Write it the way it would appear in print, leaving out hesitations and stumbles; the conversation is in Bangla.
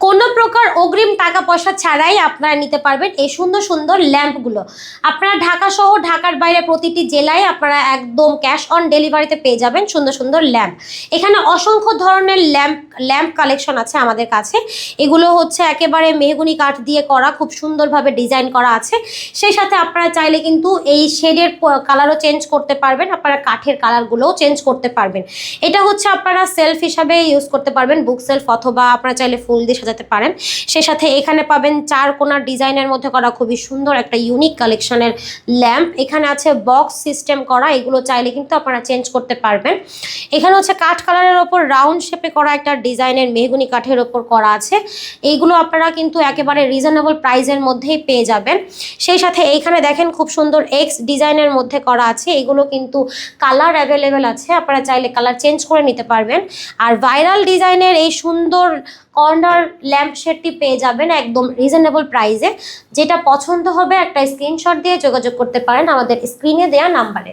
কোনো প্রকার অগ্রিম টাকা পয়সা ছাড়াই আপনারা নিতে পারবেন এই সুন্দর সুন্দর ল্যাম্পগুলো। আপনারা ঢাকা সহ ঢাকার বাইরে প্রতিটি জেলায় আপনারা একদম ক্যাশ অন ডেলিভারিতে পেয়ে যাবেন সুন্দর সুন্দর ল্যাম্প। এখানে অসংখ্য ধরনের ল্যাম্প কালেকশন আছে আমাদের কাছে। এগুলো হচ্ছে একেবারে মেহগনি কাঠ দিয়ে করা, খুব সুন্দরভাবে ডিজাইন করা আছে। সেই সাথে আপনারা চাইলে কিন্তু এই শেডের কালারও চেঞ্জ করতে পারবেন, আপনারা কাঠের কালারগুলোও চেঞ্জ করতে পারবেন। এটা হচ্ছে আপনারা সেলফ হিসাবে ইউজ করতে পারবেন, বুক সেলফ, অথবা আপনারা চাইলে ফুল দিয়ে সাজাতে পারেন। সেই সাথে এখানে পাবেন 4 কোণার ডিজাইনের মধ্যে করা খুবই সুন্দর একটা ইউনিক কালেকশনের ল্যাম্প। এখানে আছে বক্স সিস্টেম করা, এগুলো চাইলে কিন্তু আপনারা চেঞ্জ করতে পারবেন। এখানে হচ্ছে কাঠ কালারের ওপর রাউন্ড শেপে করা একটা ডিজাইনের মেহগনি কাঠের ওপর করা আছে। এইগুলো আপনারা কিন্তু একেবারে রিজনেবল প্রাইসের মধ্যেই পেয়ে যাবেন। সেই সাথে এইখানে দেখেন খুব সুন্দর এক্স ডিজাইনের মধ্যে করা আছে, এগুলো কিন্তু কালার অ্যাভেলেবেল আছে, আপনারা চাইলে কালার চেঞ্জ করে নিতে পারবেন। আর ভাইরাল ডিজাইনের এই সুন্দর কর্নার ল্যাম্প শেডটি পেয়ে যাবেন একদম রিজনেবল প্রাইসে। যেটা পছন্দ হবে একটা স্ক্রিনশট দিয়ে যোগাযোগ করতে পারেন আমাদের স্ক্রিনে দেওয়া নাম্বারে।